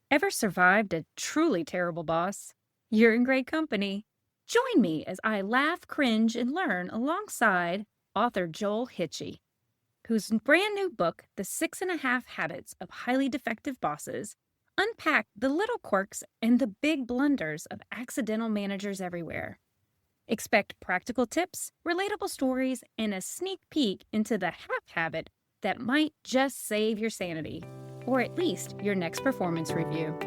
Ever survived a truly terrible boss? You're in great company. Join me as I laugh, cringe, and learn alongside author Joel Hilchey, whose brand new book, The 6.5 Habits of Highly Defective Bosses, unpack the little quirks and the big blunders of accidental managers everywhere. Expect practical tips, relatable stories, and a sneak peek into the half habit that might just save your sanity, or at least your next performance review.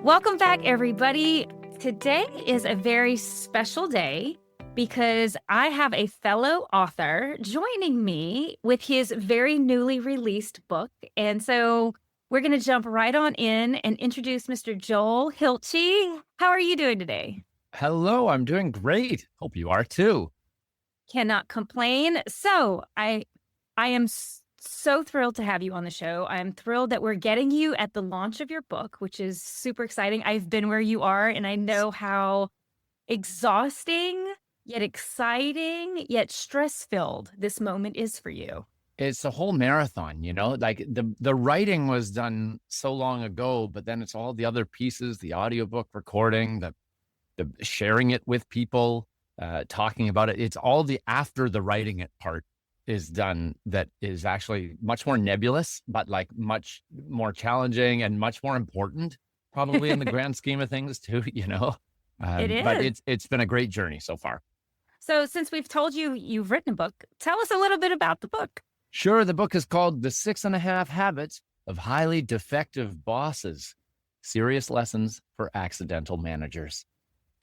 Welcome back, everybody. Today is a very special day because I have a fellow author joining me with his very newly released book. And so we're going to jump right on in and introduce Mr. Joel Hilchey. How are you doing today? Hello, I'm doing great. Hope you are too. Cannot complain. So I am so thrilled to have you on the show. I'm thrilled that we're getting you at the launch of your book, which is super exciting. I've been where you are, and I know how exhausting, yet exciting, yet stress-filled this moment is for you. It's a whole marathon, like the writing was done so long ago, but then it's all the other pieces, the audiobook recording, the sharing it with people, talking about it. It's all the after the writing it part is done that is actually much more nebulous, but like much more challenging and much more important, probably in the grand scheme of things too, It is. But it's been a great journey so far. So since we've told you you've written a book, tell us a little bit about the book. Sure. The book is called The 6.5 Habits of Highly Defective Bosses, Serious Lessons for Accidental Managers.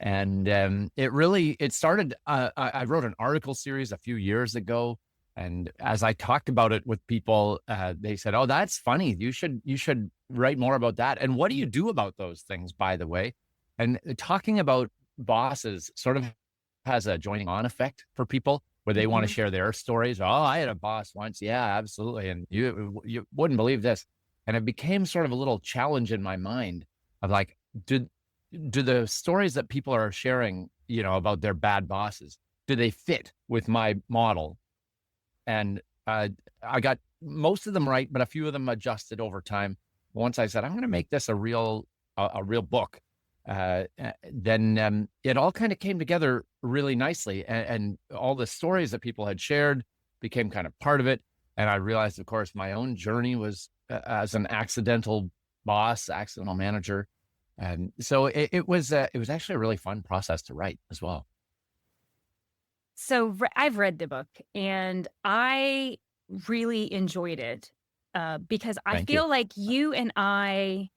And it started, I wrote an article series a few years ago. And as I talked about it with people, they said, "Oh, that's funny. You should write more about that." And what do you do about those things, by the way? And talking about bosses sort of has a joining on effect for people where they want to share their stories. "Oh, I had a boss once." Yeah, absolutely. And you wouldn't believe this. And it became sort of a little challenge in my mind of like, do the stories that people are sharing, about their bad bosses, do they fit with my model? And I got most of them right, but a few of them adjusted over time. Once I said, I'm going to make this a real book, then it all kind of came together really nicely. And all the stories that people had shared became kind of part of it. And I realized, of course, my own journey was as an accidental boss, accidental manager. And so it was actually a really fun process to write as well. So I've read the book and I really enjoyed it because I feel like you and I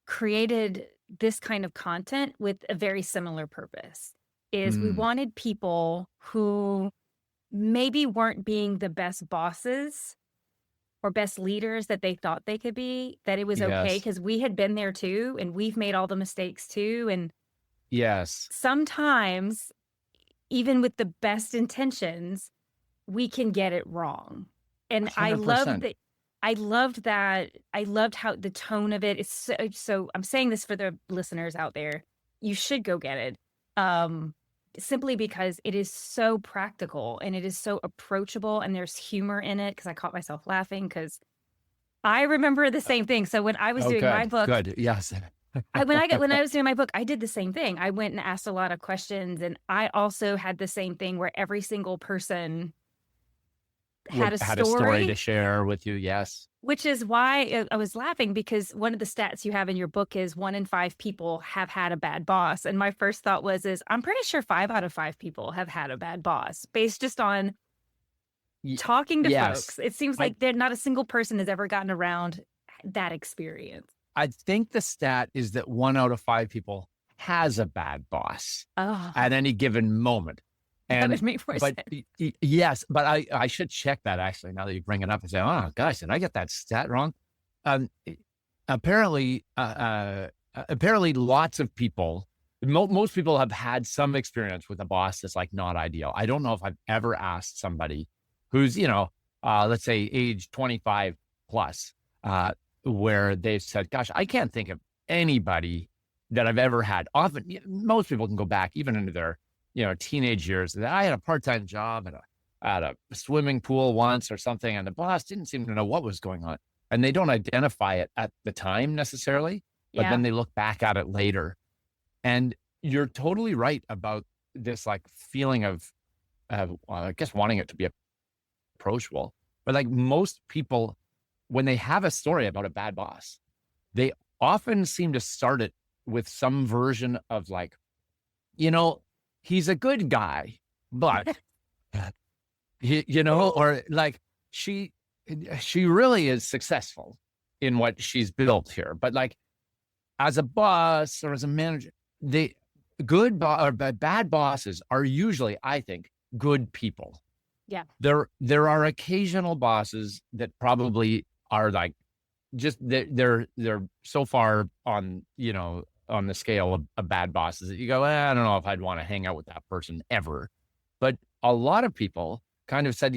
created this kind of content with a very similar purpose. We wanted people who maybe weren't being the best bosses or best leaders that they thought they could be, that it was okay because we had been there too and we've made all the mistakes too. And sometimes even with the best intentions, we can get it wrong. And 100%. I loved that. I loved how the tone of it is so I'm saying this for the listeners out there. You should go get it. Simply because it is so practical and it is so approachable and there's humor in it, because I caught myself laughing because I remember the same thing. So when I was doing my book, when I was doing my book, I did the same thing. I went and asked a lot of questions, and I also had the same thing where every single person had a story to share with you. Yes. Which is why I was laughing, because one of the stats you have in your book is 1 in 5 people have had a bad boss. And my first thought was, I'm pretty sure 5 out of 5 people have had a bad boss based just on talking to folks. It seems like not a single person has ever gotten around that experience. I think the stat is that 1 out of 5 people has a bad boss at any given moment. And that would make more sense. Yes, but I should check that actually now that you bring it up and say, oh gosh, did I get that stat wrong? Apparently lots of people, most people have had some experience with a boss that's like not ideal. I don't know if I've ever asked somebody who's, let's say age 25 plus, where they've said, gosh, I can't think of anybody that I've ever had. Often, most people can go back even into their, teenage years. I had a part-time job at a swimming pool once or something, and the boss didn't seem to know what was going on. and they don't identify it at the time necessarily, but Yeah. then they look back at it later. And you're totally right about this like feeling of, well, I guess wanting it to be approachable, but like most people, when they have a story about a bad boss, they often seem to start it with some version of like, he's a good guy, but or like she really is successful in what she's built here. But like as a boss or as a manager, they or bad bosses are usually, I think, good people. Yeah. There are occasional bosses that probably are like just they're so far on on the scale of bad bosses that you go, I don't know if I'd want to hang out with that person ever. But a lot of people kind of said,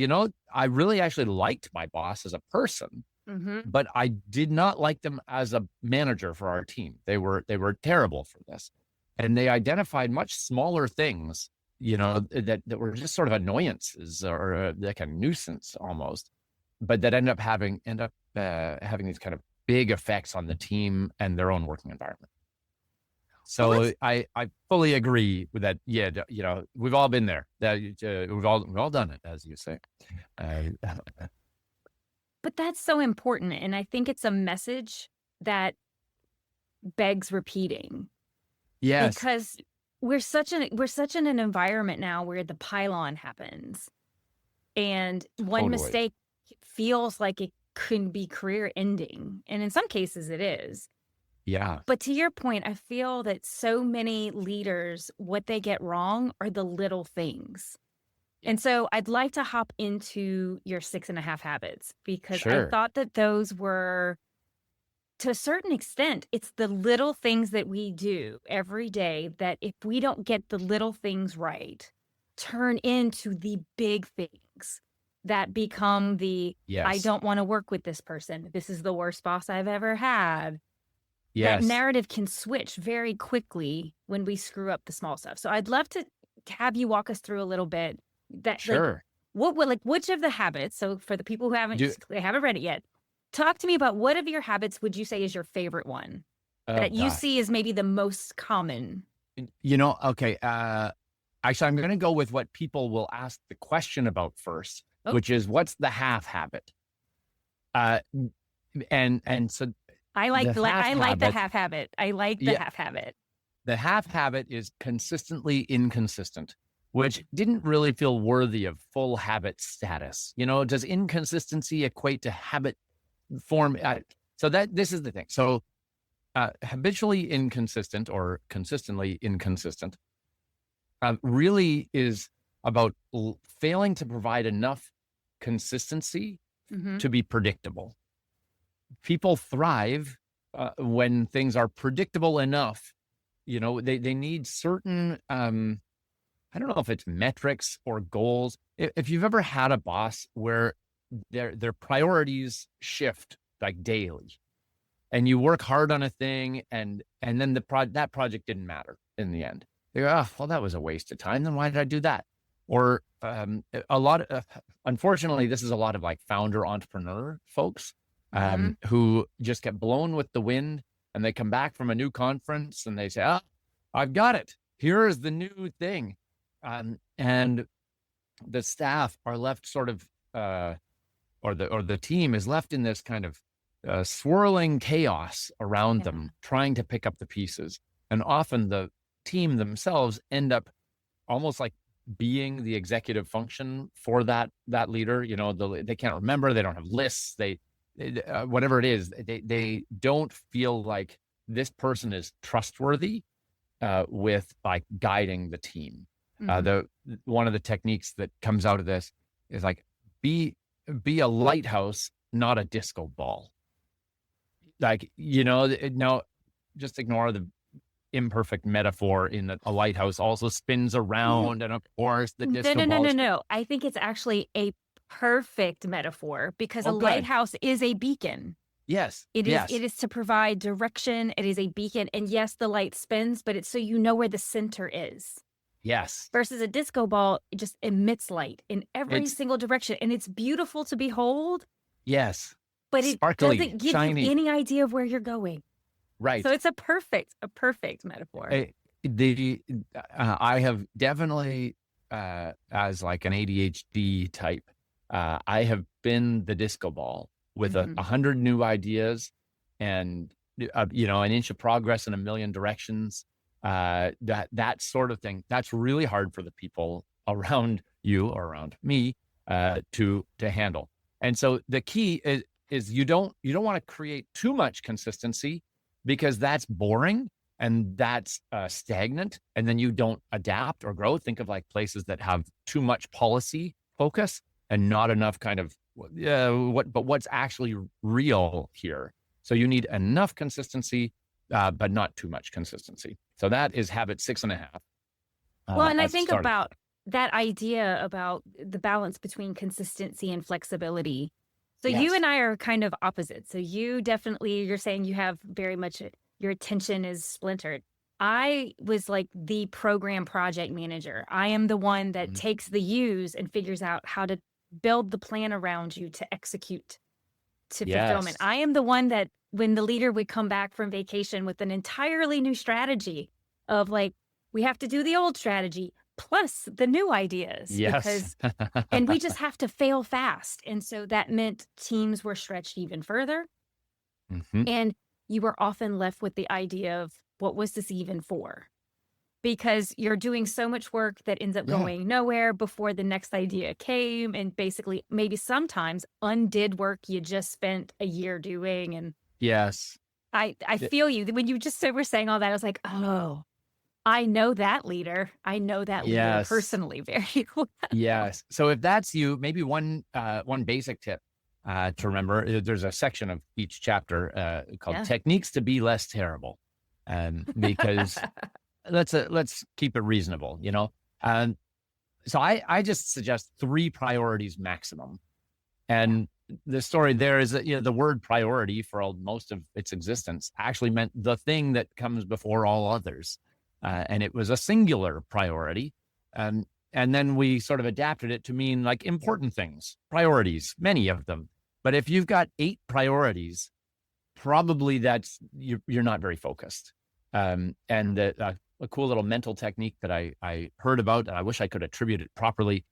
I really actually liked my boss as a person, but I did not like them as a manager for our team. They were terrible for this. And they identified much smaller things, that were just sort of annoyances or like a nuisance almost, but that end up having these kind of big effects on the team and their own working environment. So I fully agree with that. Yeah, we've all been there. That we've all done it, as you say. But that's so important, and I think it's a message that begs repeating. Yes, Because we're such in an environment now where the pylon happens, and one totally. mistake feels like it could be career ending, and in some cases it is. Yeah. But to your point, I feel that so many leaders, what they get wrong are the little things. And so I'd like to hop into your 6.5 habits, because I Sure. thought that those were, to a certain extent, it's the little things that we do every day that if we don't get the little things right, turn into the big things that become I Yes. don't want to work with this person. This is the worst boss I've ever had. Yes. That narrative can switch very quickly when we screw up the small stuff. So I'd love to have you walk us through a little bit that Sure. which of the habits, so for the people who they haven't read it yet, talk to me about what of your habits would you say is your favorite one that you see as maybe the most common? Okay. Actually, I'm going to go with what people will ask the question about first, which is what's the half habit? And so I like the half habit. I like the half habit. The half habit is consistently inconsistent, which didn't really feel worthy of full habit status. Does inconsistency equate to habit form? So this is the thing. So habitually inconsistent or consistently inconsistent really is about failing to provide enough consistency to be predictable. People thrive when things are predictable enough. They need certain, I don't know if it's metrics or goals. If you've ever had a boss where their priorities shift like daily, and you work hard on a thing, and then that project didn't matter in the end. They go, oh, well, that was a waste of time. Then why did I do that? Or unfortunately, this is a lot of like founder entrepreneur folks who just get blown with the wind, and they come back from a new conference and they say, oh, I've got it. Here is the new thing. And the staff are left sort of, or the team is left in this kind of swirling chaos around them, trying to pick up the pieces. And often the team themselves end up almost like being the executive function for that leader. They can't remember, they don't have lists, they whatever it is, they don't feel like this person is trustworthy with like guiding the team. One of the techniques that comes out of this is like be a lighthouse, not a disco ball. Like, now just ignore the imperfect metaphor in that a lighthouse also spins around, and of course the disco ball. No. I think it's actually a perfect metaphor, because a lighthouse is a beacon. Yes. It is to provide direction. It is a beacon. And yes, the light spins, but it's so you know where the center is. Yes. Versus a disco ball, it just emits light in every single direction. And it's beautiful to behold. Yes. but it sparkly, doesn't give you shiny. any idea of where you're going. So Right. it's a perfect metaphor. I have definitely, as like an ADHD type, I have been the disco ball with Mhm. 100 new ideas and, an inch of progress in a million directions. That sort of thing. That's really hard for the people around you or around me, to handle. And so the key is you don't want to create too much consistency because that's boring and that's stagnant, and then you don't adapt or grow. Think of like places that have too much policy focus and not enough kind of what's actually real here. So you need enough consistency, but not too much consistency. So that is habit 6.5. Well, and I As think starting. about that idea about the balance between consistency and flexibility. So you Yes. and I are kind of opposite. So you're saying you have very much your attention is splintered. I was like the program project manager. I am the one that Mhm. takes the U's and figures out how to build the plan around you to execute to fulfillment. Yes. I am the one that when the leader would come back from vacation with an entirely new strategy of like, we have to do the old strategy plus the new ideas Yes. because, and we just have to fail fast. And so that meant teams were stretched even further. Mhm. And you were often left with the idea of what was this even for? Because you're doing so much work that ends up Yeah. going nowhere before the next idea came, and basically maybe sometimes undid work you just spent a year doing. And Yes. I Y- feel you. When you just were saying all that, I was like, oh, I know that leader. I know that leader Yes. personally very well. Yes. So if that's you, maybe one basic tip to remember. There's a section of each chapter called Yeah. "Techniques to Be Less Terrible," because let's keep it reasonable. Um, so I just suggest 3 priorities maximum. Yeah. And the story there is that the word priority for most of its existence actually meant the thing that comes before all others, and it was a singular priority. Um, and then we sort of adapted it to mean like important things, priorities, many of them. But if you've got 8 priorities, probably you're not very focused. And a cool little mental technique that I heard about, and I wish I could attribute it properly,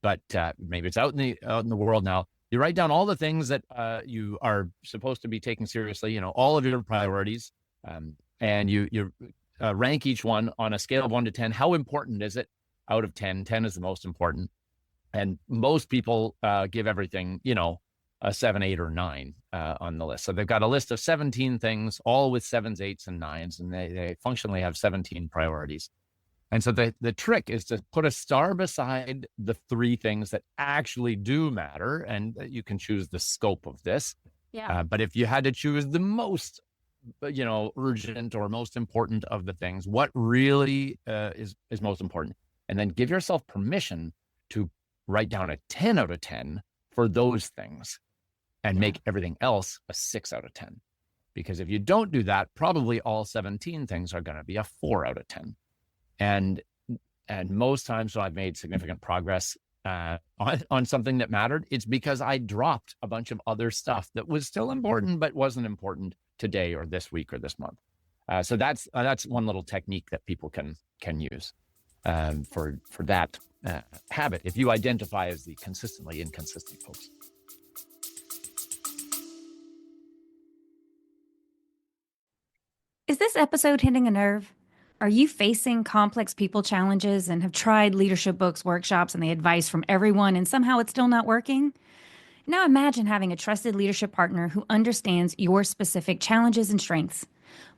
but maybe it's out in the world now. You write down all the things that you are supposed to be taking seriously, all of your priorities, and you rank each one on a scale of 1 to 10. How important is it out of 10? 10 is the most important. And most people give everything, a 7, 8, or 9 on the list. So they've got a list of 17 things, all with 7s, 8s, and 9s, and they functionally have 17 priorities. And so the trick is to put a star beside the 3 things that actually do matter, and you can choose the scope of this. Yeah. But if you had to choose the most, urgent or most important of the things, what really is most important, and then give yourself permission to write down a 10 out of 10 for those things, and Yeah. make everything else a 6 out of 10. Because if you don't do that, probably all 17 things are going to be a 4 out of 10. And most times when I've made significant progress on something that mattered, it's because I dropped a bunch of other stuff that was still important, but wasn't important today or this week or this month. So that's one little technique that people can use for that habit, if you identify as the consistently inconsistent folks. Is this episode hitting a nerve? Are you facing complex people challenges and have tried leadership books, workshops, and the advice from everyone, and somehow it's still not working? Now imagine having a trusted leadership partner who understands your specific challenges and strengths.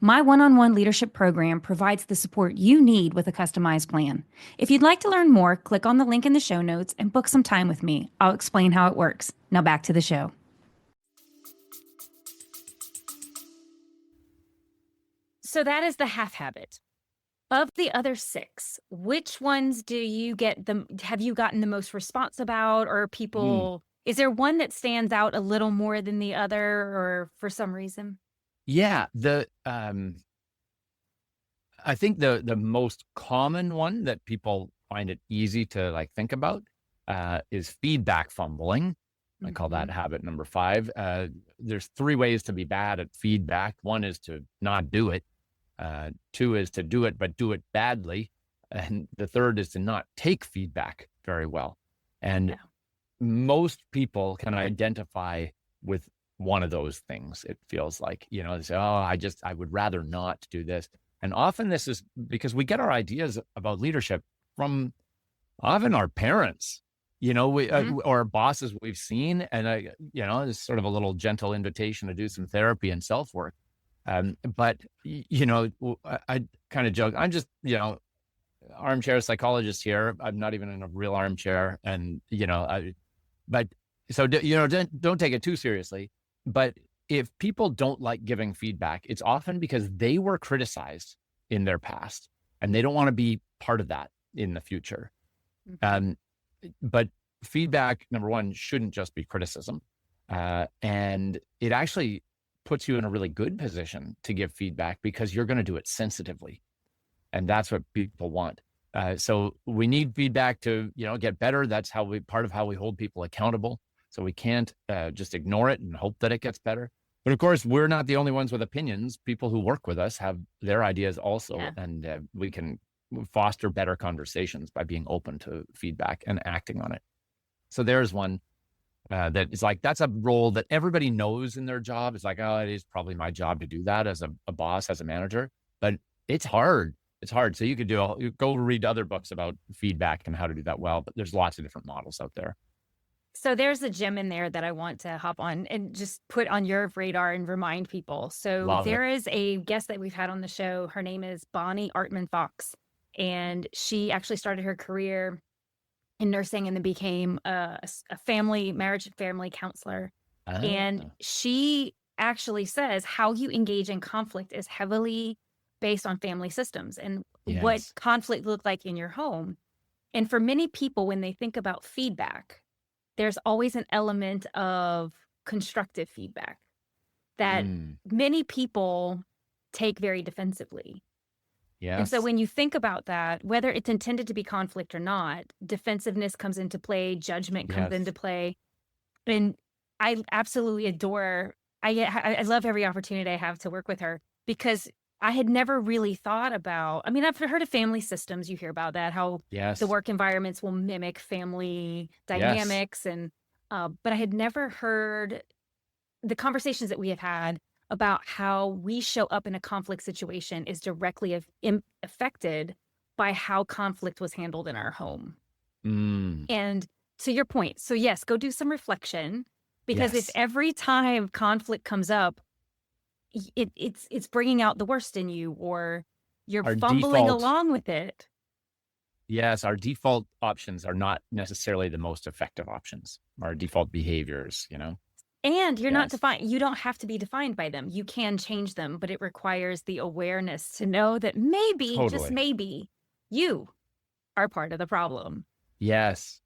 My one on one leadership program provides the support you need with a customized plan. If you'd like to learn more, click on the link in the show notes and book some time with me. I'll explain how it works. Now back to the show. So that is the half habit. Of the other 6, which ones have you gotten the most response about, or is there one that stands out a little more than the other, or for some reason? Yeah, I think the most common one that people find it easy to like think about is feedback fumbling. I call Mm-hmm. that habit number 5. There's 3 ways to be bad at feedback. 1 is to not do it. 2 is to do it, but do it badly. And the 3rd is to not take feedback very well. And Yeah. most people can identify with one of those things. It feels like, they say, oh, I would rather not do this. And often this is because we get our ideas about leadership from often our parents, Mm-hmm. or bosses we've seen. And it's sort of a little gentle invitation to do some therapy and self-work. But, I kind of joke, I'm just, armchair psychologist here. I'm not even in a real armchair. And, but so, don't take it too seriously. But if people don't like giving feedback, it's often because they were criticized in their past and they don't want to be part of that in the future. Mm-hmm. But feedback, number 1, shouldn't just be criticism. And it actually puts you in a really good position to give feedback because you're going to do it sensitively. And that's what people want. So we need feedback to, get better. That's part of how we hold people accountable. So we can't just ignore it and hope that it gets better. But of course, we're not the only ones with opinions. People who work with us have their ideas also. Yeah. And we can foster better conversations by being open to feedback and acting on it. So there's one that is like, that's a role that everybody knows in their job. It's like, oh, it is probably my job to do that as a boss, as a manager, but it's hard. It's hard. So you could go read other books about feedback and how to do that well, but there's lots of different models out there. So there's a gem in there that I want to hop on and just put on your radar and remind people. So Love it. there is a guest that we've had on the show. Her name is Bonnie Artman Fox, and she actually started her career in nursing and then became a marriage and family counselor. And she actually says how you engage in conflict is heavily based on family systems and what Yes. conflict looked like in your home. And for many people, when they think about feedback, there's always an element of constructive feedback that many people take very defensively. Yes. And so when you think about that, whether it's intended to be conflict or not, defensiveness comes into play, judgment comes into play. And I absolutely adore, I love every opportunity I have to work with her because I had never really thought about, I mean, I've heard of family systems. You hear about that, how the work environments will mimic family dynamics. And, but I had never heard the conversations that we have had about how we show up in a conflict situation is directly affected by how conflict was handled in our home. And to your point, so yes, go do some reflection, because if every time conflict comes up, it's bringing out the worst in you, or you're fumbling along with it. Yes, our default options are not necessarily the most effective options. Our default behaviors, And you're not defined. You don't have to be defined by them. You can change them, but it requires the awareness to know that maybe, just maybe, you are part of the problem. Yes.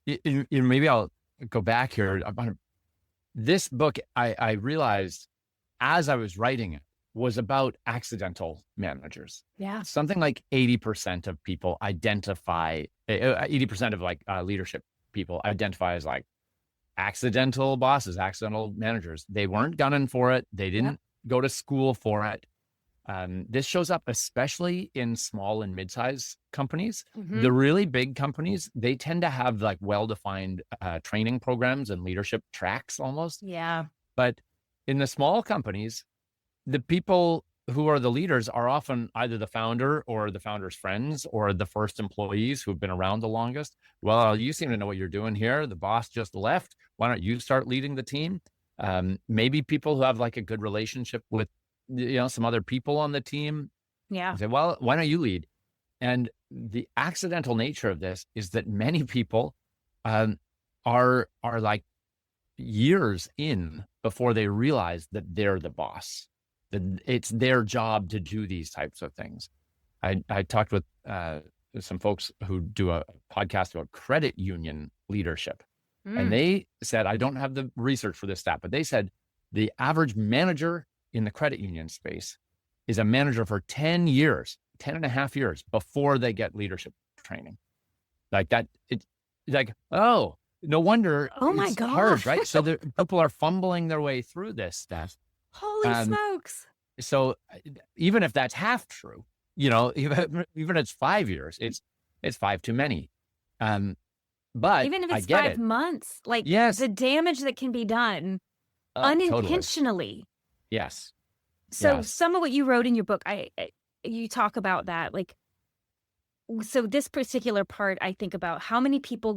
Maybe I'll go back here. This book, I realized as I was writing it, was about accidental managers. Yeah. Something like 80% of people identify, 80% of leadership people identify as like accidental bosses, accidental managers. They weren't gunning for it. They didn't go to school for it. This shows up especially in small and mid-sized companies. The really big companies, they tend to have like well-defined training programs and leadership tracks almost. Yeah. But in the small companies, the people who are the leaders are often either the founder or the founder's friends or the first employees who've been around the longest. Well, you seem to know what you're doing here. The boss just left. Why don't you start leading the team? Maybe people who have like a good relationship with, some other people on the team. Yeah. Say, well, why don't you lead? And the accidental nature of this is that many people are like years in before they realize that they're the boss, that it's their job to do these types of things. I talked with some folks who do a podcast about credit union leadership. And they said, I don't have the research for this stat, but they said the average manager in the credit union space is a manager for 10 years, 10 and a half years before they get leadership training. Like that, it's like, oh, no wonder Oh my it's hard, gosh. right? So people are fumbling their way through this stuff. Holy Um, smokes. so even if that's half true, you know, even if it's 5 years, it's five too many. But Even if I it's get 5 it. months, like Yes. the damage that can be done Oh, totally. unintentionally. Yes. So Yes. some of what you wrote in your book, you talk about that, like, so this particular part, I think about how many people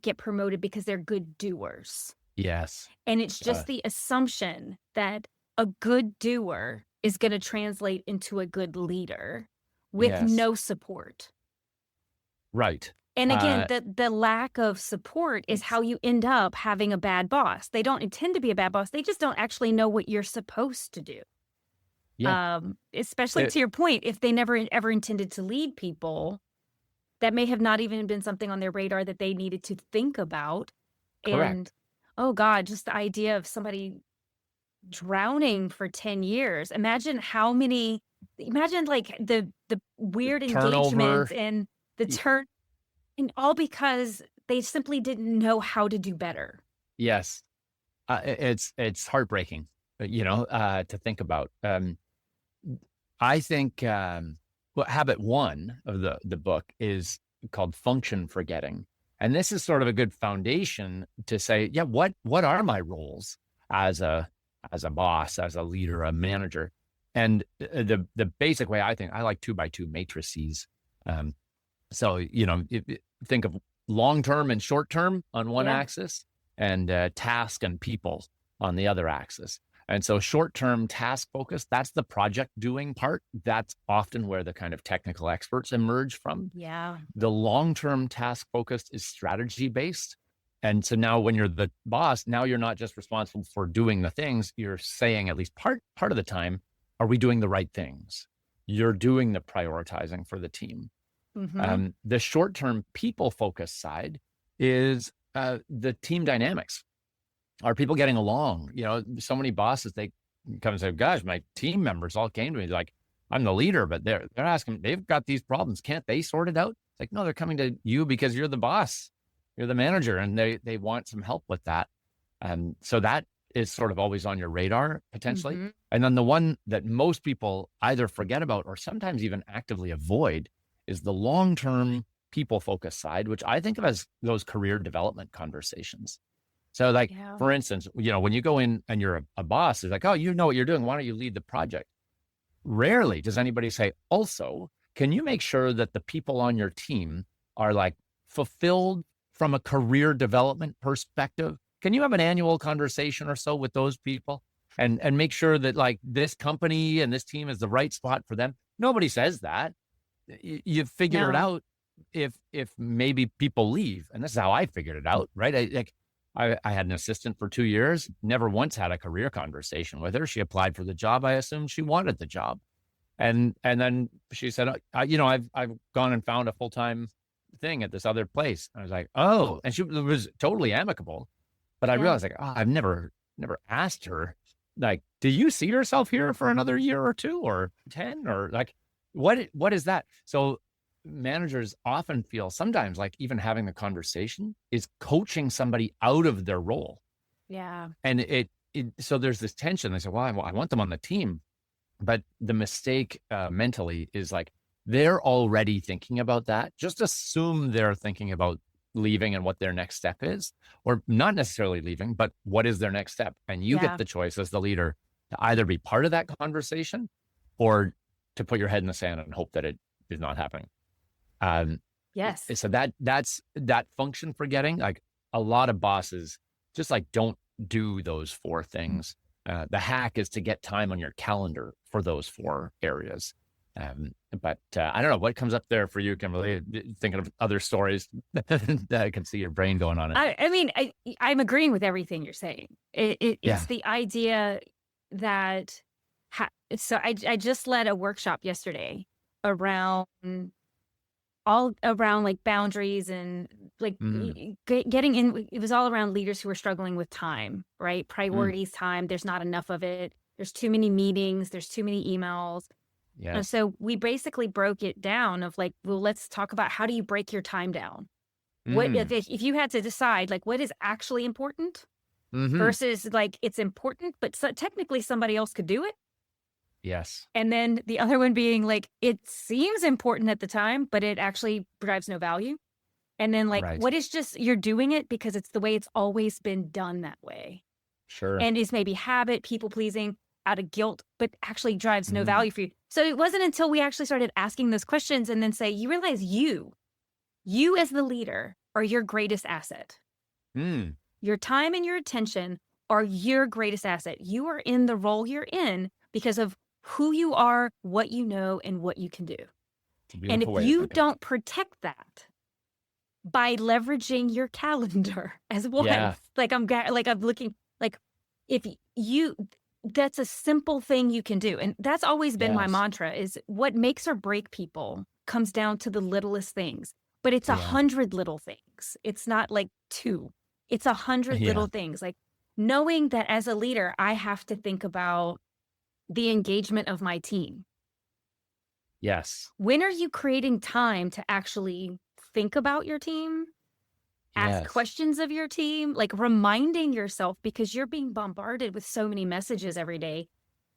get promoted because they're good doers. Yes. And it's just the assumption that a good doer is going to translate into a good leader with Yes. no support. Right. And again, Uh, the lack of support is how you end up having a bad boss. They don't intend to be a bad boss. They just don't actually know what you're supposed to do. yeah. Especially It, to your point, if they never ever intended to lead people, that may have not even been something on their radar that they needed to think about. And correct. oh God, just the idea of somebody drowning for 10 years. Imagine like the weird engagements Turnover. and the turn, and all because they simply didn't know how to do better. Yes. It's heartbreaking, to think about. I think habit one of the book is called function forgetting. And this is sort of a good foundation to say, yeah, what are my roles as a boss, as a leader, a manager? And the basic way, I think, I like 2x2 matrices. Um, so, think of long term and short term on one Yeah. axis, and task and people on the other axis. And so short term task focus, that's the project doing part. That's often where the kind of technical experts emerge from. Yeah. The long term task focused is strategy based. And so now when you're the boss, now you're not just responsible for doing the things, you're saying at least part of the time, are we doing the right things? You're doing the prioritizing for the team. Mm-hmm. The short term people focused side is the team dynamics. Are people getting along? So many bosses, they come and say, gosh, my team members all came to me like, I'm the leader, but they're asking, they've got these problems. Can't they sort it out? It's like, no, they're coming to you because you're the boss, you're the manager, and they want some help with that. So that is sort of always on your radar potentially. Mm-hmm. And then the one that most people either forget about or sometimes even actively avoid is the long-term people focused side, which I think of as those career development conversations. So like, Yeah. for instance, when you go in and you're a boss, it's like, oh, you know what you're doing. Why don't you lead the project? Rarely does anybody say, also, can you make sure that the people on your team are like fulfilled from a career development perspective? Can you have an annual conversation or so with those people and make sure that like this company and this team is the right spot for them? Nobody says that. You figure it No. out if maybe people leave. And this is how I figured it out, right? I had an assistant for 2 years, never once had a career conversation with her. She applied for the job. I assumed she wanted the job. And then she said, I've gone and found a full-time thing at this other place. I was like, oh, and she was totally amicable. But I Yeah. realized like, oh, I've never asked her, like, do you see yourself here for another year or two or 10 or like, what is that? So managers often feel sometimes like even having the conversation is coaching somebody out of their role. Yeah. And so there's this tension. They say, well, I want them on the team. But the mistake mentally is like, they're already thinking about that. Just assume they're thinking about leaving and what their next step is, or not necessarily leaving, but what is their next step? And you Yeah. get the choice as the leader to either be part of that conversation or to put your head in the sand and hope that it is not happening. Yes. So that's that function forgetting. Like a lot of bosses just like don't do those four things. The hack is to get time on your calendar for those four areas. But I don't know what comes up there for you, Kimberly. Thinking of other stories that I can see your brain going on it. I mean, I'm agreeing with everything you're saying. It's Yeah. the idea that, so I just led a workshop yesterday around all around like boundaries and like getting in. It was all around leaders who are struggling with time, right? Priorities, time. There's not enough of it. There's too many meetings. There's too many emails. And Yes. so we basically broke it down of like, well, let's talk about how do you break your time down? What Mm. if you had to decide, like, what is actually important Hmm. versus like it's important, but technically somebody else could do it. Yes. And then the other one being like, it seems important at the time, but it actually drives no value. And then like, Right. what is just you're doing it because it's the way it's always been done that way. Sure. And is maybe habit, people pleasing out of guilt, but actually drives no Mm. value for you. So it wasn't until we actually started asking those questions and then say, you realize you as the leader are your greatest asset. Mm. Your time and your attention are your greatest asset. You are in the role you're in because of who you are, what you know, and what you can do. It's a And if beautiful way to you think about don't it. protect that by leveraging your calendar as one, Yeah. like I'm looking, like if you, that's a simple thing you can do. And that's always been my Yes. mantra is what makes or break people comes down to the littlest things, but it's Yeah. 100 little things. It's not like two, it's 100 Yeah. little things. Like knowing that as a leader, I have to think about the engagement of my team. Yes. When are you creating time to actually think about your team, ask Yes. questions of your team, like reminding yourself because you're being bombarded with so many messages every day?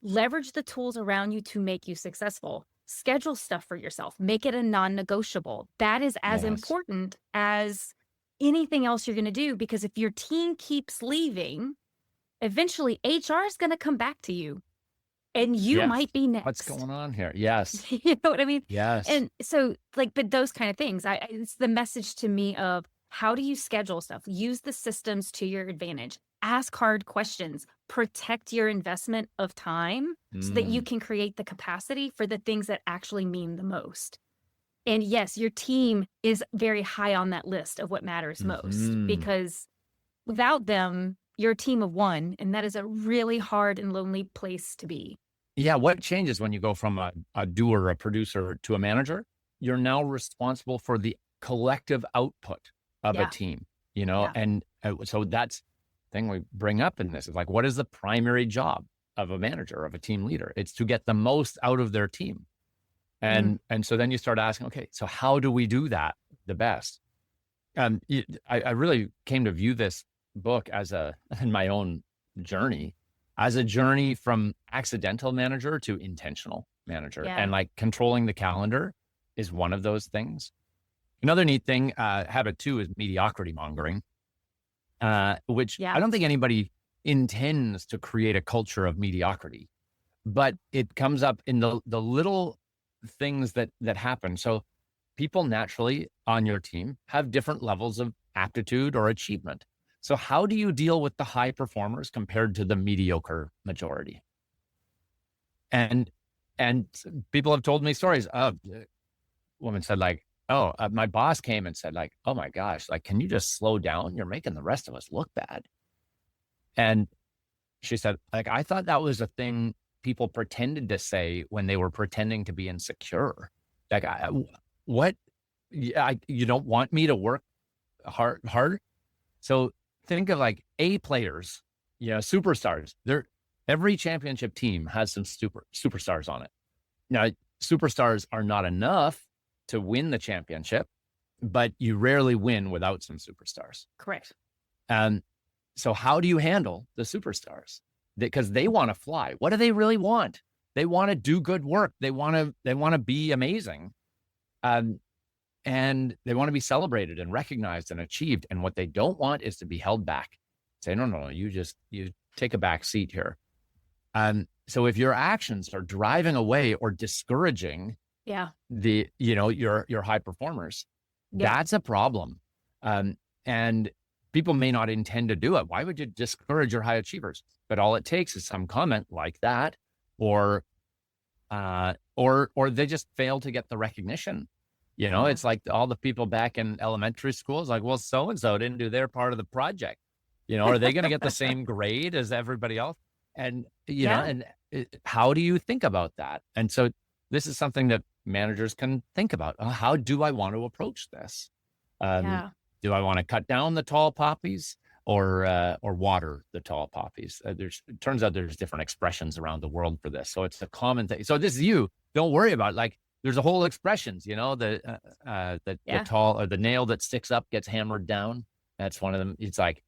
Leverage the tools around you to make you successful. Schedule stuff for yourself. Make it a non-negotiable. That is as Yes. important as anything else you're going to do, because if your team keeps leaving, eventually HR is going to come back to you and you Yes. might be What's next. going on here? Yes. You know what I mean? Yes. And so like, but those kind of things, it's the message to me of how do you schedule stuff? Use the systems to your advantage. Ask hard questions. Protect your investment of time so that you Mm. can create the capacity for the things that actually mean the most. And yes, your team is very high on that list of what matters most, Hmm. because without them, you're a team of one, and that is a really hard and lonely place to be. Yeah. What changes when you go from a doer, a producer to a manager? You're now responsible for the collective output of a Yeah, team, yeah, and so that's the thing we bring up in this is like, what is the primary job of a manager, of a team leader? It's to get the most out of their team. mm, And so then you start asking, okay, so how do we do that the best? I really came to view this book as in my own journey, as a journey from accidental manager to intentional manager. yeah, And like controlling the calendar is one of those things. Another neat thing, habit two, is mediocrity mongering, which I yeah, don't think anybody intends to create a culture of mediocrity, but it comes up in the little things that happen. So people naturally on your team have different levels of aptitude or achievement. So how do you deal with the high performers compared to the mediocre majority? And and people have told me stories of woman said like, oh, my boss came and said like, oh my gosh, like, can you just slow down? You're making the rest of us look bad. And she said, like, I thought that was a thing people pretended to say when they were pretending to be insecure. Like, what? Yeah, you don't want me to work hard. So think of like A players, superstars. Every championship team has some superstars on it. Now, superstars are not enough to win the championship, but you rarely win without some superstars. correct. And so how do you handle the superstars? Because they want to fly. What do they really want? They want to do good work. They want to be amazing. And they want to be celebrated and recognized and achieved. And what they don't want is to be held back. Say, no, you take a back seat here. So if your actions are driving away or discouraging Yeah, your high performers, yeah, that's a problem. And people may not intend to do it. Why would you discourage your high achievers? But all it takes is some comment like that, or they just fail to get the recognition. yeah, It's like all the people back in elementary schools, like, well, so-and-so didn't do their part of the project. Are they going to get the same grade as everybody else? And, yeah, how do you think about that? And so this is something that managers can think about. How do I want to approach this? yeah, Do I want to cut down the tall poppies or water the tall poppies? It turns out there's different expressions around the world for this. So it's a common thing. So this is you. Don't worry about it. Like, there's a whole expressions, the Yeah. tall or the nail that sticks up gets hammered down. That's one of them. It's like,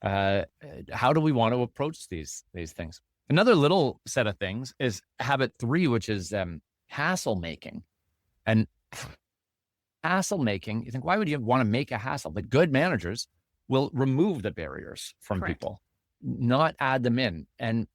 uh, how do we want to approach these things? Another little set of things is habit 3, which is hassle making. And hassle making, you think, why would you want to make a hassle? But good managers will remove the barriers from Correct. people, not add them in. And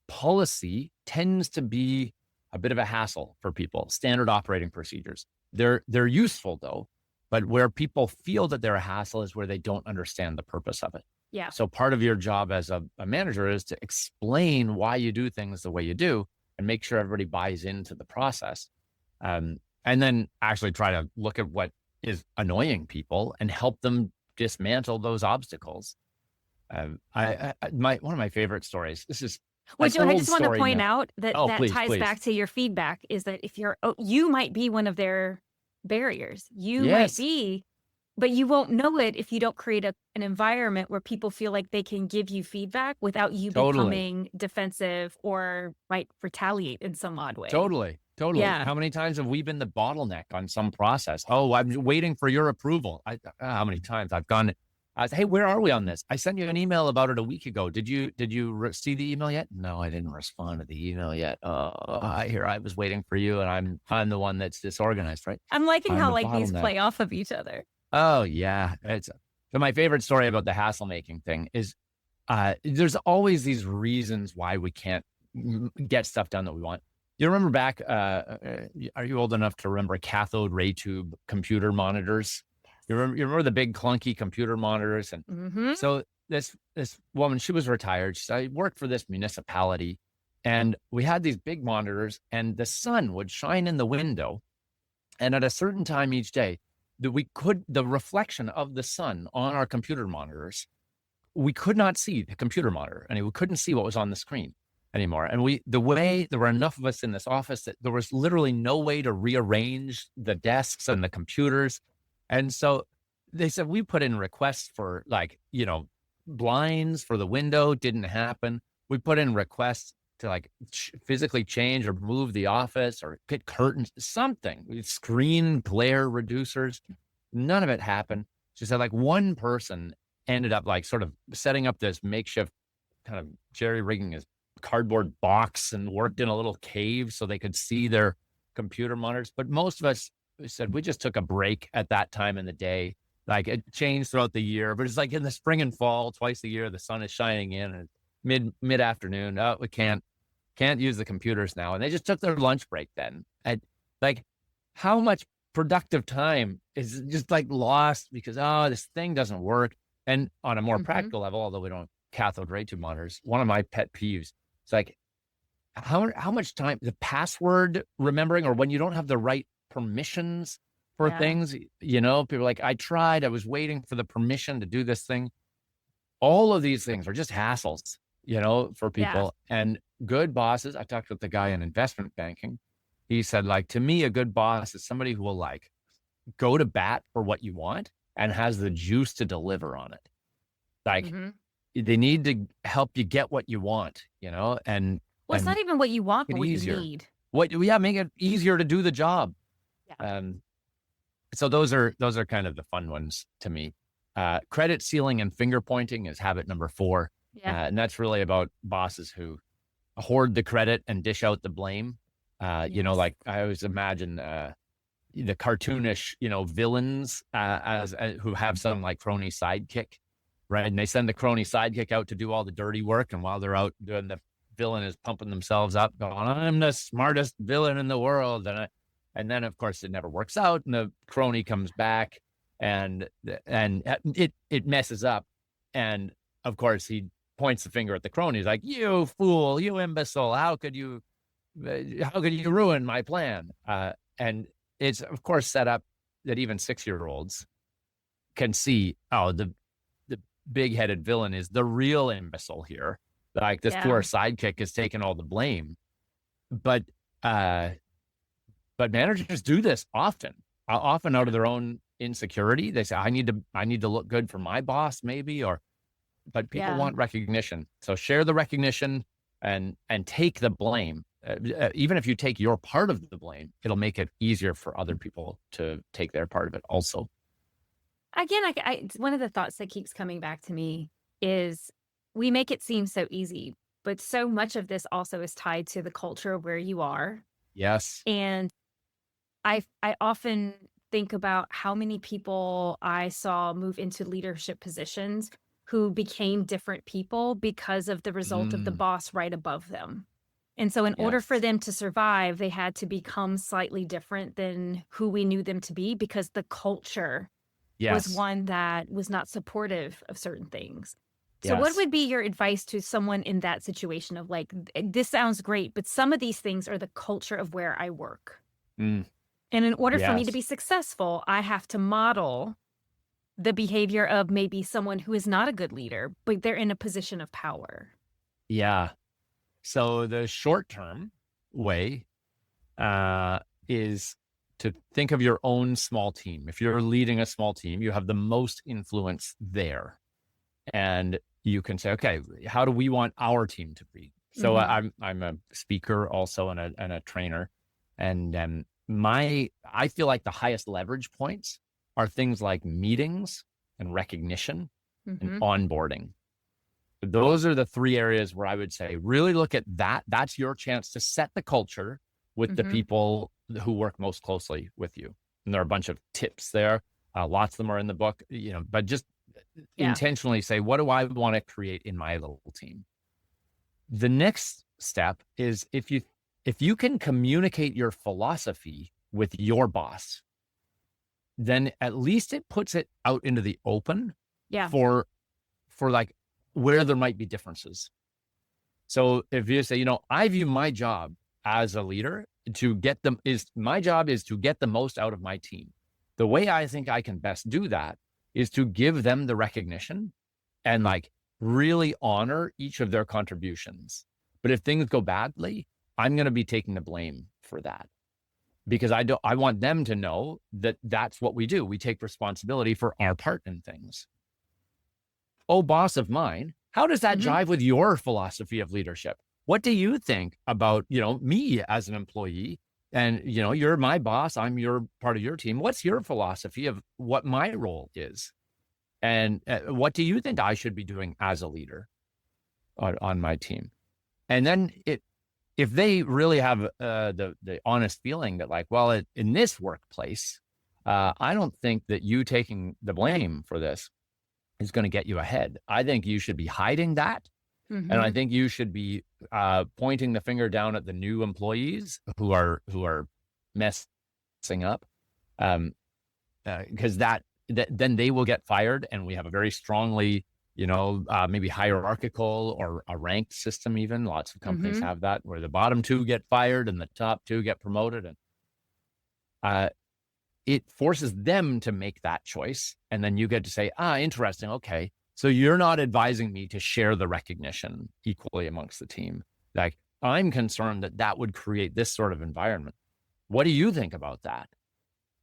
policy tends to be a bit of a hassle for people. Standard operating procedures. They're useful though, but where people feel that they're a hassle is where they don't understand the purpose of it. Yeah. So part of your job as a manager is to explain why you do things the way you do and make sure everybody buys into the process. And then actually try to look at what is annoying people and help them dismantle those obstacles. One of my favorite stories. This is Well, an Joe, I old just want to story point now. out that Oh, that please, ties please. back to your feedback is that if you might be one of their barriers. You might Yes. be, but you won't know it if you don't create an environment where people feel like they can give you feedback without you Totally. becoming defensive or might retaliate in some odd way. Totally. Yeah. How many times have we been the bottleneck on some process? Oh, I'm waiting for your approval. How many times I've gone, hey, where are we on this? I sent you an email about it a week ago. Did you see the email yet? No, I didn't respond to the email yet. I was waiting for you, and I'm the one that's disorganized, right? I'm liking I'm how a like these bottleneck. play off of each other. Oh yeah, so my favorite story about the hassle making thing is there's always these reasons why we can't get stuff done that we want. You remember back? Are you old enough to remember cathode ray tube computer monitors? You remember the big clunky computer monitors? And Mm-hmm. so this woman, she was retired. She said, I worked for this municipality, and we had these big monitors, and the sun would shine in the window, and at a certain time each day, the reflection of the sun on our computer monitors, we could not see the computer monitor, and we couldn't see what was on the screen anymore. And there were enough of us in this office that there was literally no way to rearrange the desks and the computers. And so they said, we put in requests for blinds for the window, didn't happen. We put in requests to physically change or move the office or get curtains, something, screen glare reducers. None of it happened. She said one person ended up sort of setting up this makeshift kind of jerry rigging his cardboard box and worked in a little cave so they could see their computer monitors. But most of us said we just took a break at that time in the day. It changed throughout the year, but it's in the spring and fall, twice a year, the sun is shining in, and mid afternoon. Oh, we can't use the computers now. And they just took their lunch break then. And how much productive time is just lost because, this thing doesn't work. And on a more practical level, although we don't have cathode ray tube monitors, one of my pet peeves, it's how much time, the password remembering, or when you don't have the right permissions for things, people are I was waiting for the permission to do this thing. All of these things are just hassles, for people. And good bosses, I talked with the guy in investment banking. He said, to me, a good boss is somebody who will go to bat for what you want and has the juice to deliver on it. They need to help you get what you want, and it's not even what you want, but what easier. you need. Make it easier to do the job. Yeah. So those are kind of the fun ones to me. Credit ceiling and finger pointing is habit number 4. Yeah. And that's really about bosses who hoard the credit and dish out the blame. I always imagine the cartoonish, villains as who have some crony sidekick, right? And they send the crony sidekick out to do all the dirty work. And while they're out doing, the villain is pumping themselves up, going, I'm the smartest villain in the world. And then, of course, it never works out. And the crony comes back and it messes up. And, of course, he points the finger at the crony. He's like, you fool, you imbecile. How could you ruin my plan? And it's, of course, set up that even 6-year-olds can see, the big-headed villain is the real imbecile here. This poor sidekick is taking all the blame. But managers do this often out of their own insecurity. They say, I need to look good for my boss, maybe, but people want recognition. So share the recognition and take the blame. even if you take your part of the blame, it'll make it easier for other people to take their part of it also. Again, one of the thoughts that keeps coming back to me is we make it seem so easy, but so much of this also is tied to the culture of where you are. Yes. And I often think about how many people I saw move into leadership positions who became different people because of the result of the boss right above them. And so in order for Yes. them to survive, they had to become slightly different than who we knew them to be because the culture was Yes. one that was not supportive of certain things. So what Yes. would be your advice to someone in that situation of like, this sounds great, but some of these things are the culture of where I work. Mm, And in order for me to yes. be successful, I have to model the behavior of maybe someone who is not a good leader, but they're in a position of power. Yeah. So the short-term way is to think of your own small team. If you're leading a small team, you have the most influence there. And you can say, okay, how do we want our team to be? So I'm a speaker also and a trainer. And I feel like the highest leverage points are things like meetings and recognition and Mm-hmm. onboarding. Those are the three areas where I would say, really look at that. That's your chance to set the culture with the Mm-hmm. people who work most closely with you. And there are a bunch of tips there. Lots of them are in the book, but just intentionally say, what do I want to create in my little team? The next step is if you can communicate your philosophy with your boss, then at least it puts it out into the open for like where there might be differences. So if you say, I view my job as a leader my job is to get the most out of my team. The way I think I can best do that is to give them the recognition and like really honor each of their contributions. But if things go badly, I'm going to be taking the blame for that because I want them to know that that's what we do. We take responsibility for our part in things. Oh, boss of mine, how does that jive with your philosophy of leadership? What do you think about, me as an employee? And, you're my boss. I'm your part of your team. What's your philosophy of what my role is? And what do you think I should be doing as a leader on my team? And then if they really have the honest feeling that like, well, in this workplace, I don't think that you taking the blame for this is going to get you ahead. I think you should be hiding that. And I think you should be pointing the finger down at the new employees who are messing up, because then they will get fired, and we have a very strongly, maybe hierarchical or a ranked system. Even lots of companies have that, where the bottom two get fired and the top two get promoted, and it forces them to make that choice. And then you get to say, interesting. Okay. So you're not advising me to share the recognition equally amongst the team. Like, I'm concerned that would create this sort of environment. What do you think about that?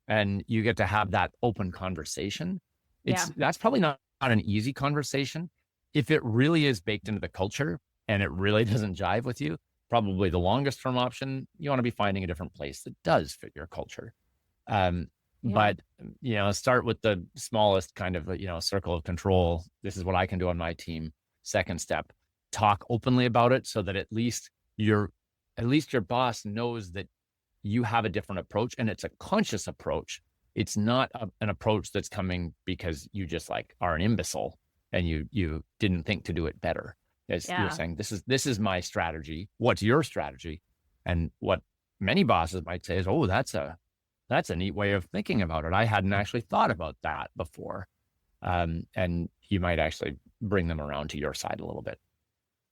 And you get to have that open conversation. That's probably not an easy conversation. If it really is baked into the culture and it really doesn't jive with you, probably the longest term option, you want to be finding a different place that does fit your culture. But, start with the smallest kind of, circle of control. This is what I can do on my team. Second step, talk openly about it so that at least your boss knows that you have a different approach, and it's a conscious approach. It's not an approach that's coming because you just like are an imbecile and you didn't think to do it better. You're saying, this is my strategy. What's your strategy? And what many bosses might say is, oh, that's a neat way of thinking about it. I hadn't actually thought about that before. And you might actually bring them around to your side a little bit.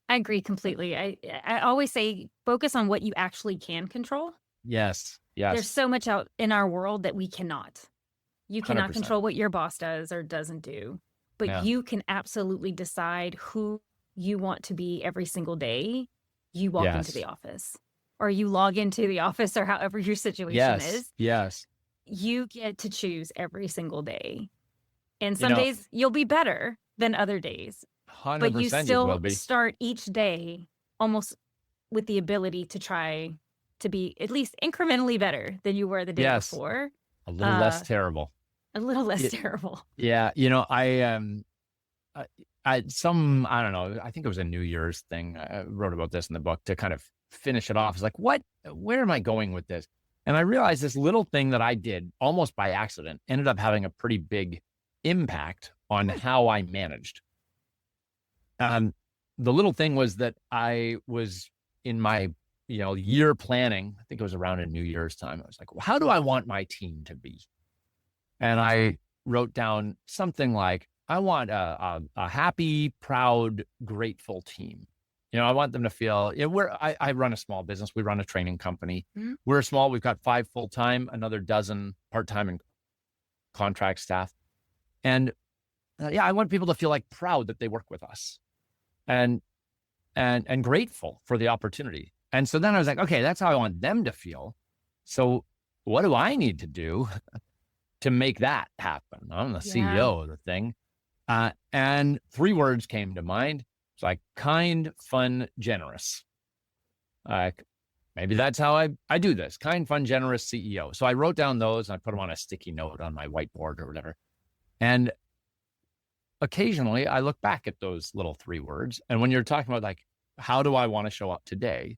I agree completely. I always say focus on what you actually can control. Yes. There's so much out in our world that we cannot. You cannot 100%. control what your boss does or doesn't do, but you can absolutely decide who you want to be every single day you walk into the office. Or you log into the office, or however your situation is. Yes. You get to choose every single day. And some days you'll be better than other days. 100% But you still will be. start each day almost with the ability to try to be at least incrementally better than you were the day Yes. before. A little less terrible. A little less It, terrible. yeah. You know, I don't know, I think it was a New Year's thing. I wrote about this in the book to kind of finish it off. It's like, where am I going with this? And I realized this little thing that I did almost by accident ended up having a pretty big impact on how I managed. The little thing was that I was in my, year planning. I think it was around a New Year's time. I was like, well, how do I want my team to be? And I wrote down something like, I want a happy, proud, grateful team. I want them to feel, I run a small business. We run a training company. Mhm. We're small. We've got 5 full-time, another dozen part-time and contract staff. And I want people to feel like proud that they work with us and grateful for the opportunity. And so then I was like, okay, that's how I want them to feel. So what do I need to do to make that happen? I'm the CEO of the thing. And 3 words came to mind. It's like kind, fun, generous. Maybe that's how I do this. Kind, fun, generous CEO. So I wrote down those and I put them on a sticky note on my whiteboard or whatever. And occasionally I look back at those little 3 words. And when you're talking about like, how do I want to show up today?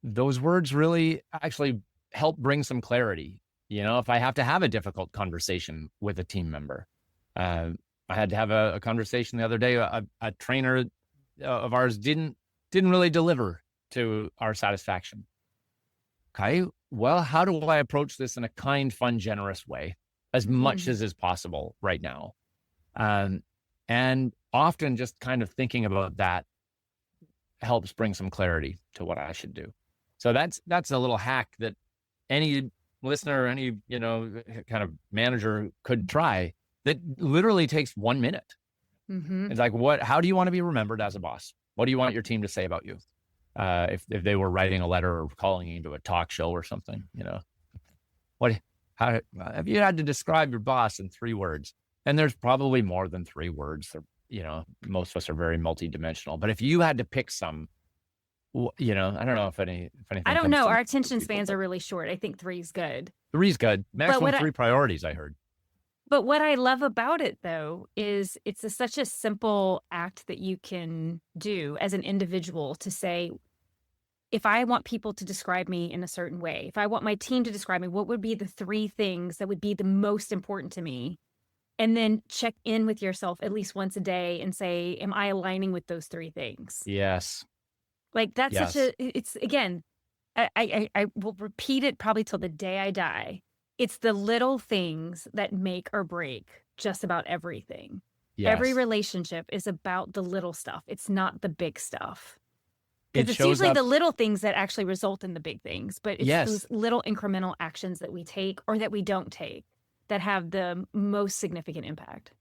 Those words really actually help bring some clarity. If I have to have a difficult conversation with a team member, I had to have a conversation the other day. A trainer of ours didn't really deliver to our satisfaction. Okay, well, how do I approach this in a kind, fun, generous way, as much as is possible right now? And often just kind of thinking about that helps bring some clarity to what I should do. So that's a little hack that any listener, any kind of manager could try. That literally takes 1 minute. Mm-hmm. It's like, how do you want to be remembered as a boss? What do you want your team to say about you? If they were writing a letter or calling you into a talk show or something, how have you had to describe your boss in 3 words? And there's probably more than 3 words. Most of us are very multidimensional, but if you had to pick some, I don't know if anything. I don't comes know. to Our mind attention for people, spans are really short. I think 3 is good. 3 is good. Maximum 3 priorities, I heard. But what I love about it, though, is it's such a simple act that you can do as an individual to say, if I want people to describe me in a certain way, if I want my team to describe me, what would be the 3 things that would be the most important to me? And then check in with yourself at least once a day and say, am I aligning with those 3 things? Yes. Like that's it's again, I will repeat it probably till the day I die. It's the little things that make or break just about everything. Yes. Every relationship is about the little stuff. It's not the big stuff. Because it's shows usually up- the little things that actually result in the big things. But it's those little incremental actions that we take or that we don't take that have the most significant impact.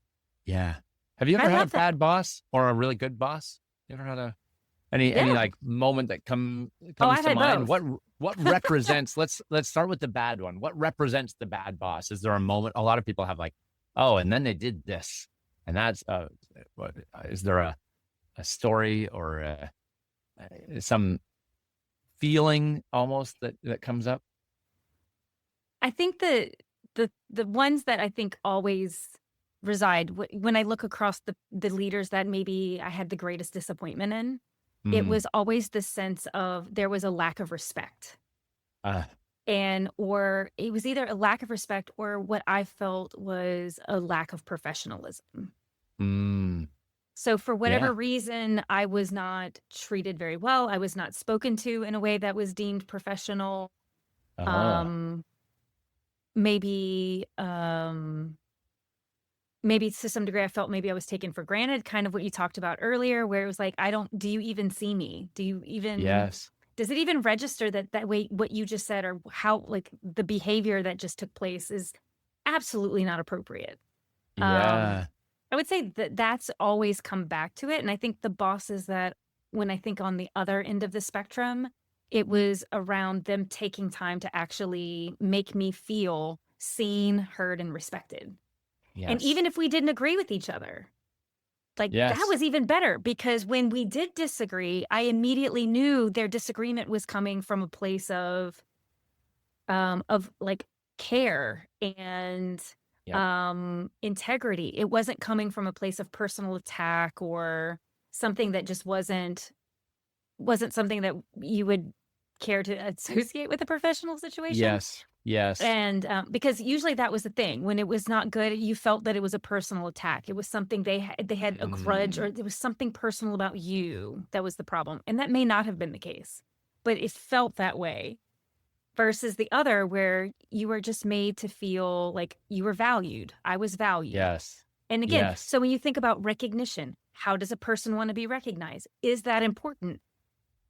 Yeah. Have you ever had a bad boss or a really good boss? You ever had any like moment that comes to mind? Both. What represents? let's start with the bad one. What represents the bad boss? Is there a moment? A lot of people have like, oh, and then they did this, and that's is there a story or some feeling almost that comes up? I think the ones that I think always reside when I look across the leaders that maybe I had the greatest disappointment in, it was always the sense of there was a lack of respect. Or it was either a lack of respect or what I felt was a lack of professionalism. So for whatever reason, I was not treated very well. I was not spoken to in a way that was deemed professional. Maybe to some degree I felt maybe I was taken for granted, kind of what you talked about earlier, where it was like, do you even see me? Do you even, does it even register that way, what you just said, or how, like, the behavior that just took place is absolutely not appropriate. I would say that's always come back to it. And I think the bosses that, when I think on the other end of the spectrum, it was around them taking time to actually make me feel seen, heard, and respected. And even if we didn't agree with each other, Like that Yes. was even better because when we did disagree, I immediately knew their disagreement was coming from a place of like care and Yep. integrity. It wasn't coming from a place of personal attack or something that just wasn't something that you would care to associate with a professional situation. Yes. Yes. And because usually that was the thing when it was not good, you felt that it was a personal attack. It was something they had a grudge, or there was something personal about you that was the problem, and that may not have been the case, but it felt that way. Versus the other, where you were just made to feel like you were valued. I was valued. Yes. And again, Yes. so when you think about recognition, how does a person want to be recognized? Is that important?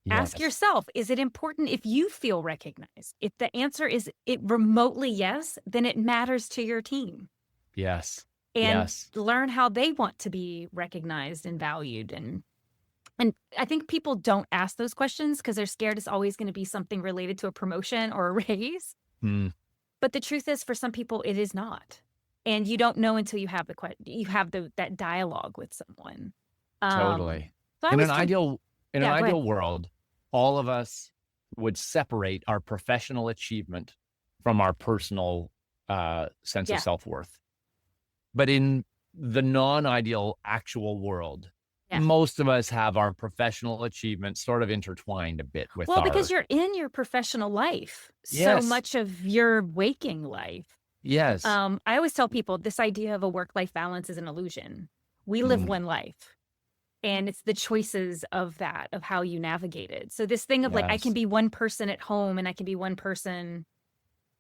Ask Yes. yourself, is it important if you feel recognized? If the answer is it remotely yes, then it matters to your team. Yes. And Yes. learn how they want to be recognized and valued. And I think people don't ask those questions because they're scared it's always going to be something related to a promotion or a raise. Mm, But the truth is, for some people, it is not. And you don't know until you have that dialogue with someone. totally. So I In was an kind ideal Yeah, go ahead. world, all of us would separate our professional achievement from our personal sense Yeah. of self-worth. But in the non-ideal actual world, Yeah. most of us have our professional achievement sort of intertwined a bit with Well, our because you're in your professional life so Yes. much of your waking life. Yes. I always tell people this idea of a work-life balance is an illusion. We live one life. And it's the choices of that, of how you navigate it. So this thing of like, I can Yes. be one person at home and I can be one person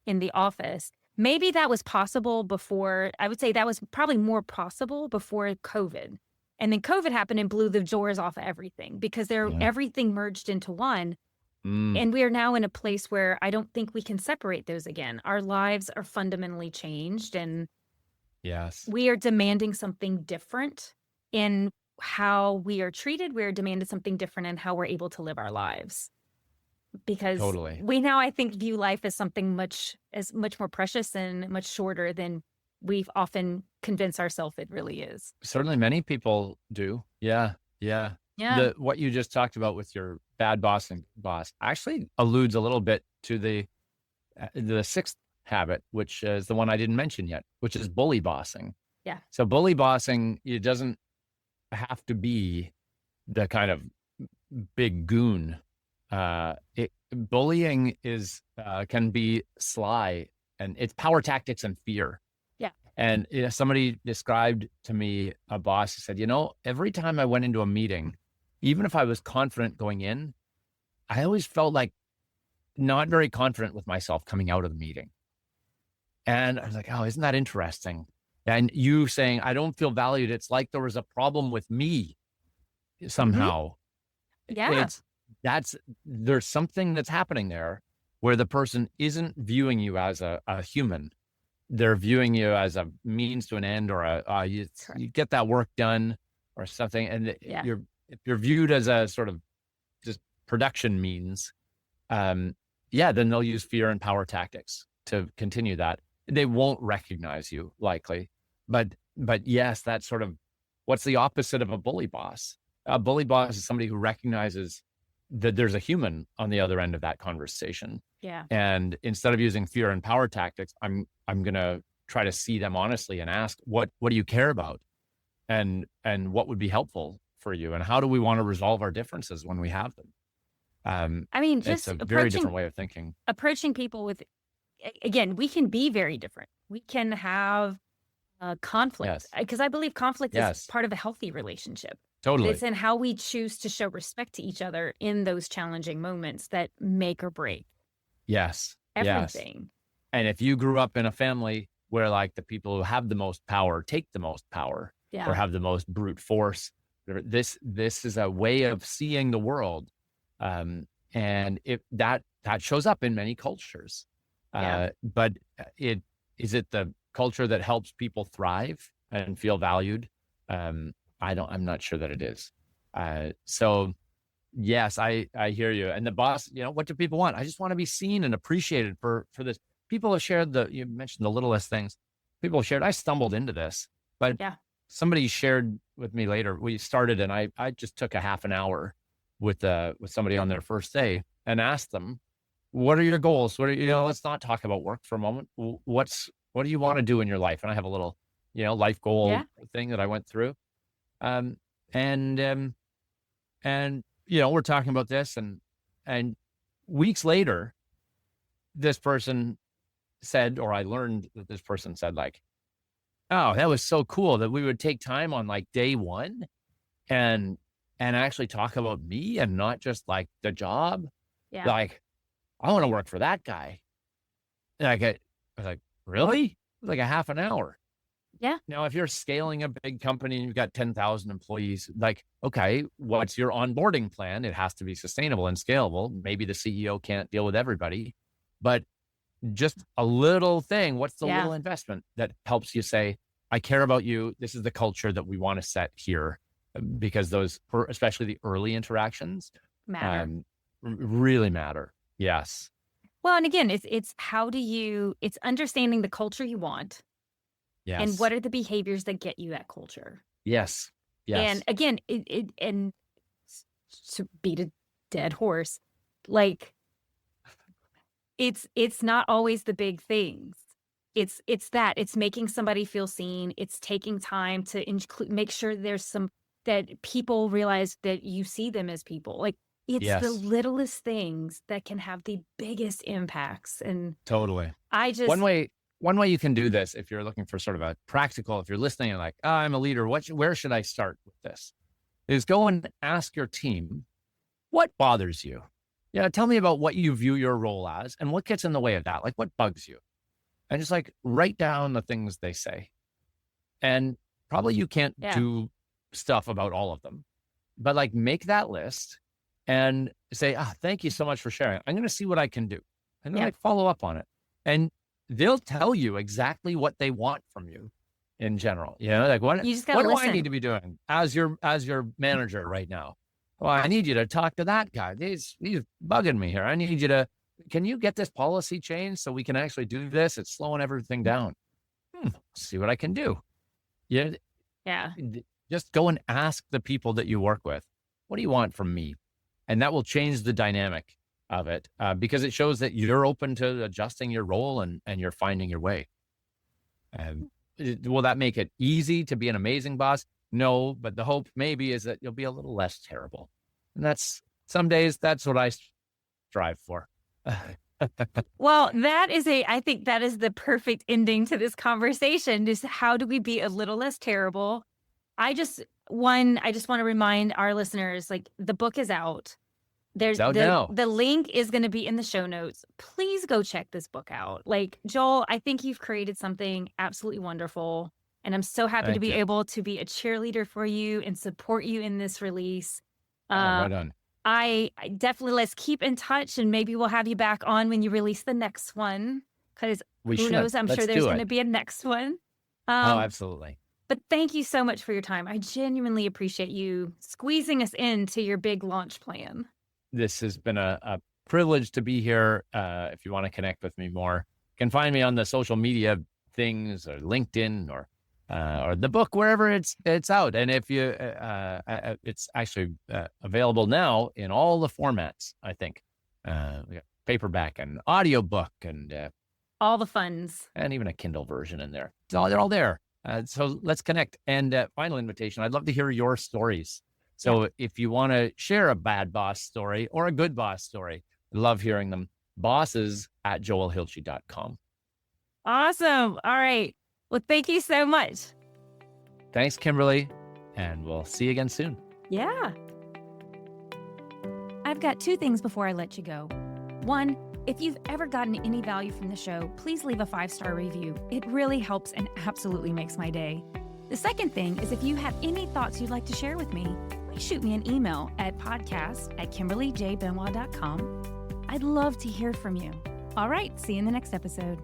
in the office. Maybe that was possible before. I would say that was probably more possible before COVID. And then COVID happened and blew the doors off of everything because Yeah. everything merged into one. Mm, And we are now in a place where I don't think we can separate those again. Our lives are fundamentally changed and yes. we are demanding something different in how we are treated. We're demanded something different in how we're able to live our lives. Because Totally. we now, I think, view life as something much more precious and much shorter than we've often convinced ourselves it really is. Certainly many people do. Yeah. Yeah. Yeah. What you just talked about with your bad boss actually alludes a little bit to the sixth habit, which is the one I didn't mention yet, which is bully bossing. Yeah. So bully bossing, it doesn't have to be the kind of big goon. Bullying can be sly, and it's power tactics and fear. Yeah. And somebody described to me a boss who said, every time I went into a meeting, even if I was confident going in, I always felt like not very confident with myself coming out of the meeting. And I was like, oh, isn't that interesting? And you saying, I don't feel valued. It's like there was a problem with me somehow. Yeah. There's something that's happening there where the person isn't viewing you as a human. They're viewing you as a means to an end, or you get that work done or something. And if you're viewed as a sort of just production means, then they'll use fear and power tactics to continue that. They won't recognize you likely, but yes, that's sort of what's the opposite of a bully boss. A bully boss is somebody who recognizes that there's a human on the other end of that conversation. Yeah. And instead of using fear and power tactics, I'm going to try to see them honestly and ask, what do you care about? And what would be helpful for you? And how do we want to resolve our differences when we have them? I mean, it's just a very different way of thinking. Approaching people with, again, we can be very different. We can have conflict, because I believe conflict is part of a healthy relationship. Totally. It's in how we choose to show respect to each other in those challenging moments that make or break. Yes. Everything. Yes. And if you grew up in a family where like the people who have the most power take the most power, or have the most brute force, this is a way of seeing the world. And that shows up in many cultures. But is it the culture that helps people thrive and feel valued? I'm not sure that it is. So yes, I hear you. And the boss, what do people want? I just want to be seen and appreciated for this. People have shared you mentioned the littlest things. People have shared, I stumbled into this, but somebody shared with me later. We started, and I just took a half an hour with somebody on their first day and asked them, what are your goals? Let's not talk about work for a moment. What do you want to do in your life? And I have a little, life goal thing that I went through. And we're talking about this, and weeks later, this person said, or I learned that this person said, like, oh, that was so cool that we would take time on like day one and actually talk about me and not just like the job. Yeah. Like, I want to work for that guy. And I was like, really? It was like a half an hour. Yeah. Now, if you're scaling a big company and you've got 10,000 employees, like, okay, what's your onboarding plan? It has to be sustainable and scalable. Maybe the CEO can't deal with everybody, but just a little thing. What's the little investment that helps you say, I care about you. This is the culture that we want to set here, because those, especially the early interactions, really matter. Yes. Well, and again, it's it's understanding the culture you want. Yes. And what are the behaviors that get you that culture? Yes. Yes. And again, and to beat a dead horse, like, it's not always the big things. It's making somebody feel seen. It's taking time to make sure that people realize that you see them as people. Like, it's the littlest things that can have the biggest impacts. And totally. One way you can do this, if you're looking for sort of a practical, if you're listening and like, oh, I'm a leader, where should I start with this? Is go and ask your team, what bothers you? Tell me about what you view your role as and what gets in the way of that. Like, what bugs you? And just like write down the things they say. And probably you can't do stuff about all of them, but like make that list and say, thank you so much for sharing. I'm going to see what I can do. And then like follow up on it. And they'll tell you exactly what they want from you in general. Like what do I need to be doing as your manager right now? Well, I need you to talk to that guy. He's bugging me here. I need you to, can you get this policy changed so we can actually do this? It's slowing everything down. See what I can do. Yeah. Just go and ask the people that you work with, what do you want from me? And that will change the dynamic of it, because it shows that you're open to adjusting your role and you're finding your way. Will that make it easy to be an amazing boss? No, but the hope maybe is that you'll be a little less terrible. And some days that's what I strive for. Well, I think that is the perfect ending to this conversation, is how do we be a little less terrible? I just want to remind our listeners, like, the book is out. The link is going to be in the show notes. Please go check this book out. Like, Joel, I think you've created something absolutely wonderful. And I'm so happy to be able to be a cheerleader for you and support you in this release. Right on. I definitely, let's keep in touch, and maybe we'll have you back on when you release the next one, because who knows, I'm sure there's going to be a next one. Absolutely. But thank you so much for your time. I genuinely appreciate you squeezing us into your big launch plan. This has been a privilege to be here. If you want to connect with me more, you can find me on the social media things, or LinkedIn, or the book, wherever it's out. And if you, it's actually available now in all the formats, I think. We got paperback and audiobook and all the funds, and even a Kindle version in there. They're all there. So let's connect. And final invitation, I'd love to hear your stories. So if you want to share a bad boss story or a good boss story, I love hearing them. bosses@joelhilchey.com. Awesome. All right. Well, thank you so much. Thanks, Kimberly. And we'll see you again soon. Yeah. I've got two things before I let you go. One, if you've ever gotten any value from the show, please leave a 5-star review. It really helps and absolutely makes my day. The second thing is, if you have any thoughts you'd like to share with me, please shoot me an email at podcast@kimberlyjbenoit.com. I'd love to hear from you. All right, see you in the next episode.